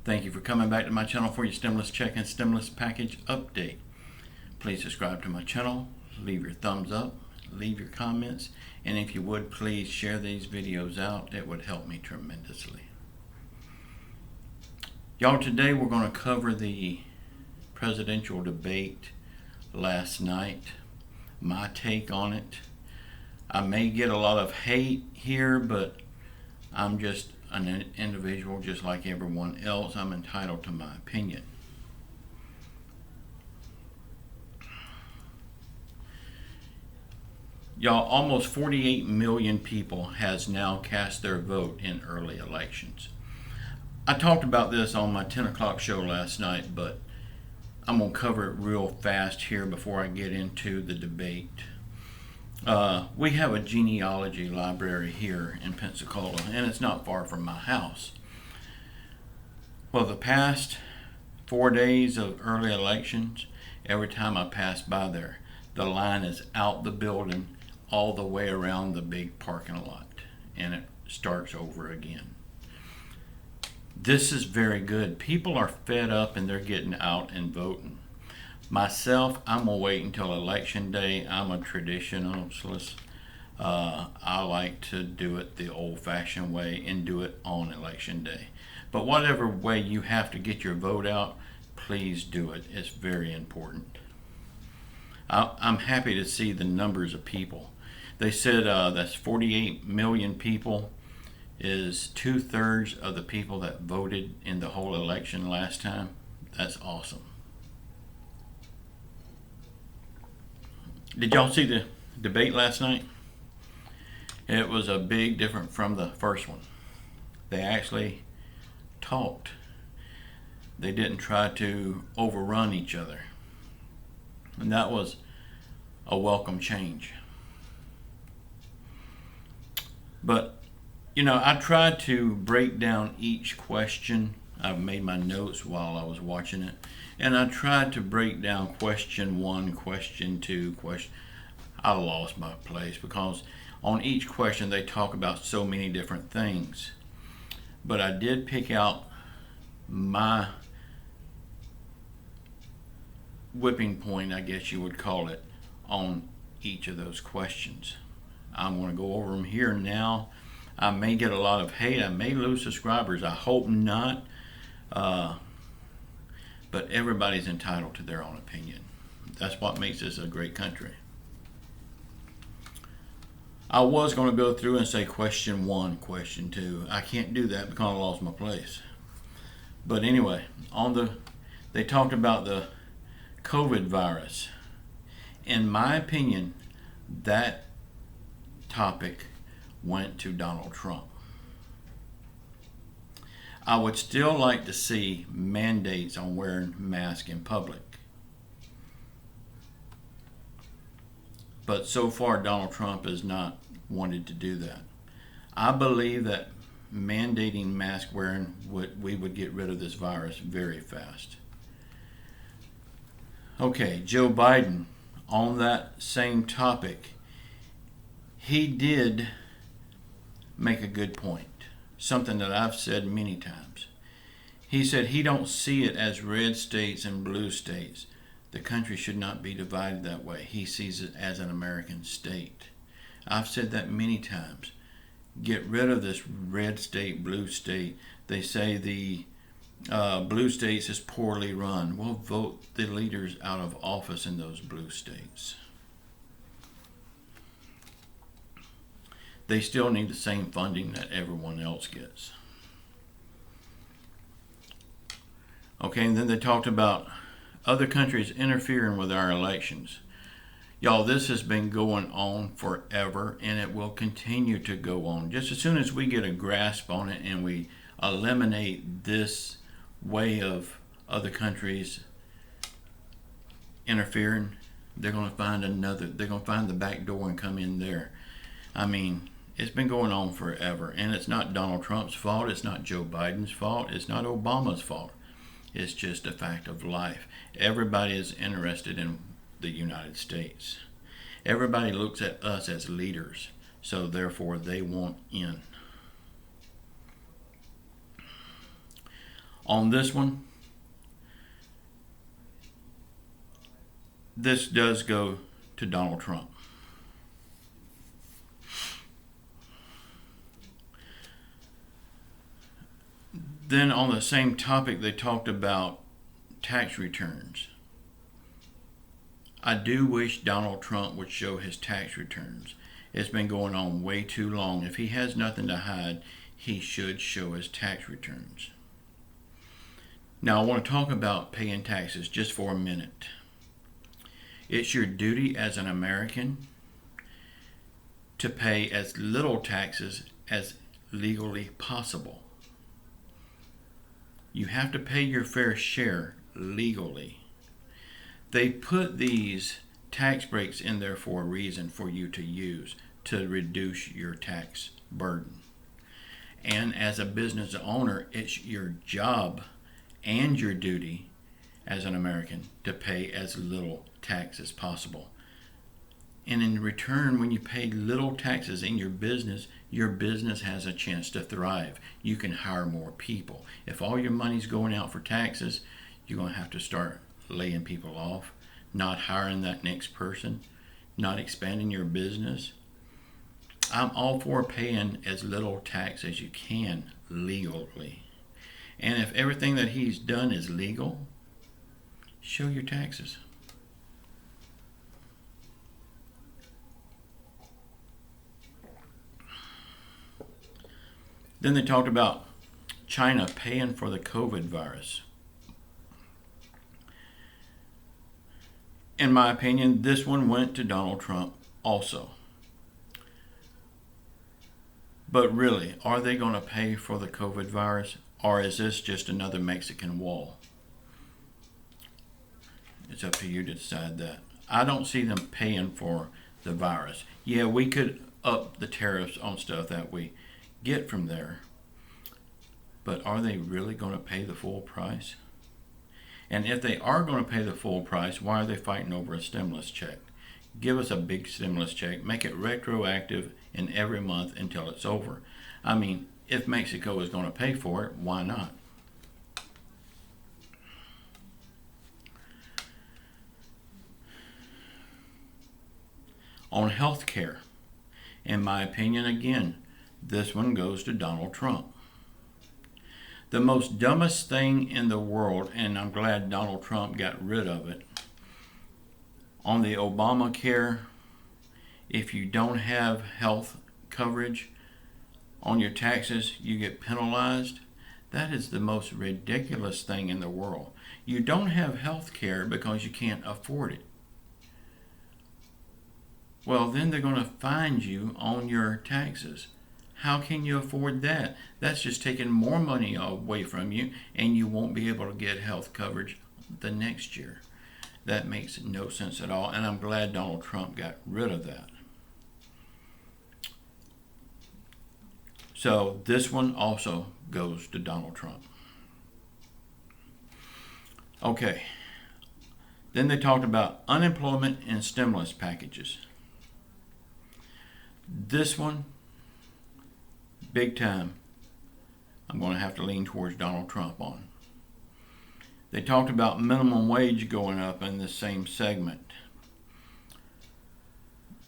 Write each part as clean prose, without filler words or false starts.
Thank you for coming back to my channel for your stimulus check and stimulus package update. Please subscribe to my channel, leave your thumbs up, leave your comments, and if you would, please share these videos out. It would help me tremendously. Y'all, today we're going to cover the presidential debate last night, my take on it. I may get a lot of hate here, but I'm just an individual just like everyone else. I'm entitled to my opinion. Y'all, almost 48 million people has now cast their vote in early elections. I talked about this on my 10 o'clock show last night, but I'm going to cover it real fast here before I get into the debate. We have a genealogy library here in Pensacola, and it's not far from my house. Well, the past 4 days of early elections, every time I pass by there, the line is out the building all the way around the big parking lot, and it starts over again. This is very good. People are fed up and they're getting out and voting. Myself, I'm going to wait until election day. I'm a traditionalist. I like to do it the old-fashioned way and do it on election day. But whatever way you have to get your vote out, please do it. It's very important. I'm happy to see the numbers of people. They said that's 48 million people is 2/3 of the people that voted in the whole election last time. That's awesome. Did y'all see the debate last night? It was a big difference from the first one. They actually talked. They didn't try to overrun each other. And that was a welcome change. But, you know, I tried to break down each question. I made my notes while I was watching it. And I tried to break down question 1, question 2, I lost my place because on each question they talk about so many different things. But I did pick out my whipping point, I guess you would call it, on each of those questions. I'm going to go over them here now. I may get a lot of hate. I may lose subscribers. I hope not. But everybody's entitled to their own opinion. That's what makes this a great country. I was going to go through and say question 1, question 2. I can't do that because I lost my place. But anyway, they talked about the COVID virus. In my opinion, that topic went to Donald Trump. I would still like to see mandates on wearing masks in public. But so far, Donald Trump has not wanted to do that. I believe that mandating mask wearing, we would get rid of this virus very fast. Okay, Joe Biden, on that same topic, he did make a good point. Something that I've said many times. He said he don't see it as red states and blue states. The country should not be divided that way. He sees it as an American state. I've said that many times. Get rid of this red state, blue state. They say the blue states is poorly run. Well, vote the leaders out of office in those blue states. They still need the same funding that everyone else gets. Okay, and then they talked about other countries interfering with our elections. Y'all, this has been going on forever, and it will continue to go on. Just as soon as we get a grasp on it and we eliminate this way of other countries interfering, they're going to find the back door and come in there. I mean, it's been going on forever, and it's not Donald Trump's fault. It's not Joe Biden's fault. It's not Obama's fault. It's just a fact of life. Everybody is interested in the United States. Everybody looks at us as leaders, so therefore they want in. On this one, this does go to Donald Trump. Then on the same topic, they talked about tax returns. I do wish Donald Trump would show his tax returns. It's been going on way too long. If he has nothing to hide, he should show his tax returns. Now I want to talk about paying taxes just for a minute. It's your duty as an American to pay as little taxes as legally possible. You have to pay your fair share legally. They put these tax breaks in there for a reason for you to use to reduce your tax burden. And as a business owner, it's your job and your duty as an American to pay as little tax as possible. And in return, when you pay little taxes in your business has a chance to thrive. You can hire more people. If all your money's going out for taxes, you're going to have to start laying people off, not hiring that next person, not expanding your business. I'm all for paying as little tax as you can legally. And if everything that he's done is legal, show your taxes. Then they talked about China paying for the COVID virus. In my opinion, this one went to Donald Trump also. But really, are they going to pay for the COVID virus, or is this just another Mexican wall? It's up to you to decide that. I don't see them paying for the virus. Yeah, we could up the tariffs on stuff that we get from there, but are they really going to pay the full price? And if they are going to pay the full price, why are they fighting over a stimulus check? Give us a big stimulus check, make it retroactive in every month until it's over. I mean, if Mexico is going to pay for it, why not? On health care, in my opinion, again, this one goes to Donald Trump. The most dumbest thing in the world, and I'm glad Donald Trump got rid of it, on the Obamacare, if you don't have health coverage on your taxes, you get penalized. That is the most ridiculous thing in the world. You don't have health care because you can't afford it. Well, then they're going to fine you on your taxes. How can you afford that? That's just taking more money away from you, and you won't be able to get health coverage the next year. That makes no sense at all, and I'm glad Donald Trump got rid of that. So this one also goes to Donald Trump. Okay. Then they talked about unemployment and stimulus packages. This one, big time, I'm going to have to lean towards Donald Trump on. They talked about minimum wage going up in the same segment.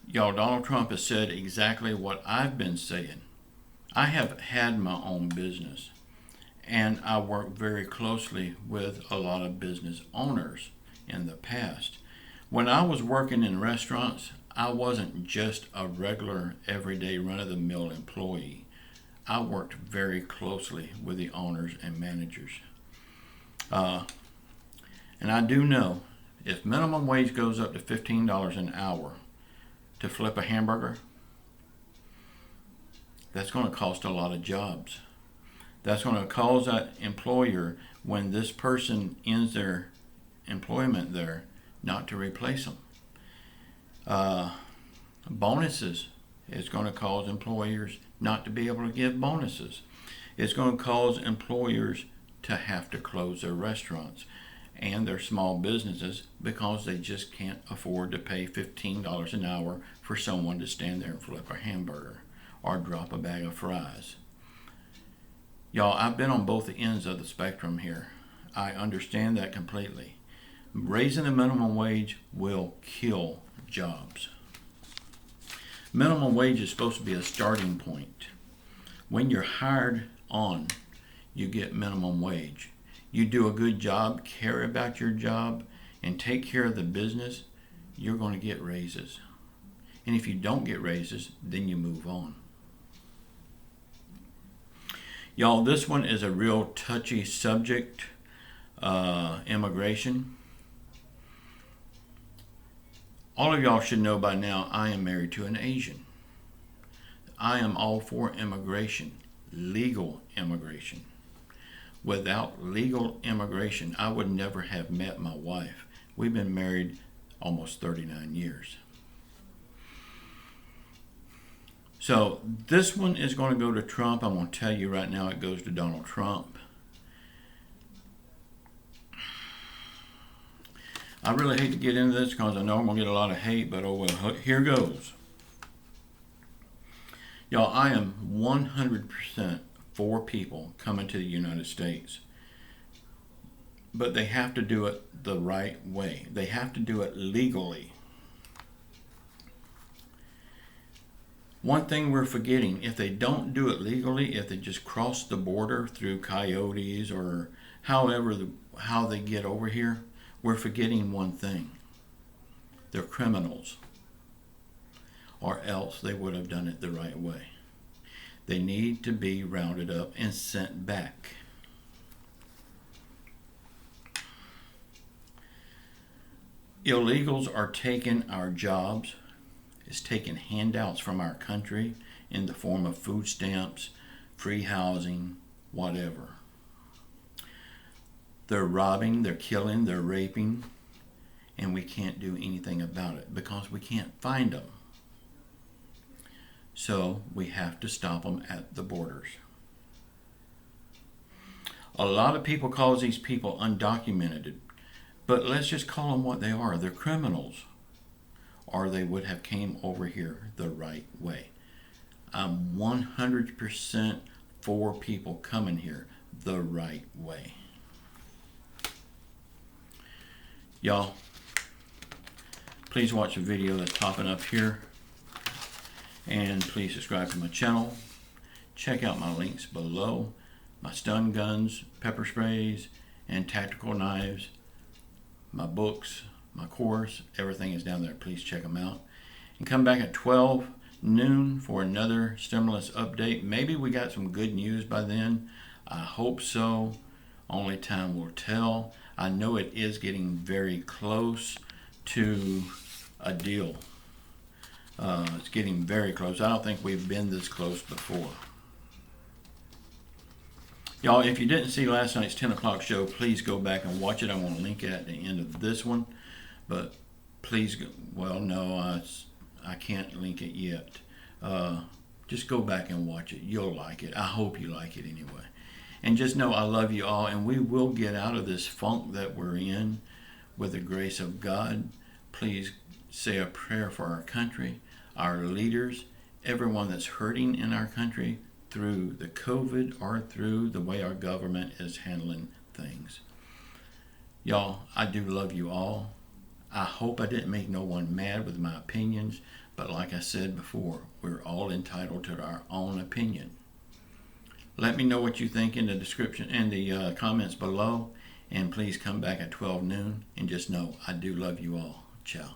Y'all, Donald Trump has said exactly what I've been saying. I have had my own business, and I work very closely with a lot of business owners in the past. When I was working in restaurants, I wasn't just a regular, everyday, run-of-the-mill employee. I worked very closely with the owners and managers. And I do know if minimum wage goes up to $15 an hour to flip a hamburger, that's going to cost a lot of jobs. That's going to cause that employer, when this person ends their employment there, not to replace them. Bonuses is going to cause employers not to be able to give bonuses. It's going to cause employers to have to close their restaurants and their small businesses because they just can't afford to pay $15 an hour for someone to stand there and flip a hamburger or drop a bag of fries. Y'all, I've been on both ends of the spectrum here. I understand that completely. Raising the minimum wage will kill jobs. Minimum wage is supposed to be a starting point. When you're hired on, you get minimum wage. You do a good job, care about your job, and take care of the business, you're going to get raises. And if you don't get raises, then you move on. Y'all, this one is a real touchy subject, immigration. All of y'all should know by now I am married to an Asian. I am all for immigration, legal immigration. Without legal immigration, I would never have met my wife. We've been married almost 39 years. So this one is going to go to Trump. I'm going to tell you right now it goes to Donald Trump. I really hate to get into this because I know I'm going to get a lot of hate, but oh well, here goes. Y'all, I am 100% for people coming to the United States. But they have to do it the right way. They have to do it legally. One thing we're forgetting, if they don't do it legally, if they just cross the border through coyotes or how they get over here, we're forgetting one thing. They're criminals. Or else they would have done it the right way. They need to be rounded up and sent back. Illegals are taking our jobs. It's taking handouts from our country in the form of food stamps, free housing, whatever. They're robbing, they're killing, they're raping, and we can't do anything about it because we can't find them. So we have to stop them at the borders. A lot of people call these people undocumented, but let's just call them what they are. They're criminals. Or they would have came over here the right way. I'm 100% for people coming here the right way. Y'all, please watch the video that's popping up here. And please subscribe to my channel. Check out my links below. My stun guns, pepper sprays, and tactical knives. My books, my course, everything is down there. Please check them out. And come back at 12 noon for another stimulus update. Maybe we got some good news by then. I hope so. Only time will tell. I know it is getting very close to a deal. It's getting very close. I don't think we've been this close before. Y'all, if you didn't see last night's 10 o'clock show, please go back and watch it. I'm going to link it at the end of this one. But please, well, no, I can't link it yet. Just go back and watch it. You'll like it. I hope you like it anyway. And just know I love you all, and we will get out of this funk that we're in with the grace of God. Please say a prayer for our country, our leaders, everyone that's hurting in our country through the COVID or through the way our government is handling things. Y'all, I do love you all. I hope I didn't make no one mad with my opinions, but like I said before, we're all entitled to our own opinion. Let me know what you think in the description and the comments below, and please come back at 12 noon, and just know I do love you all. Ciao.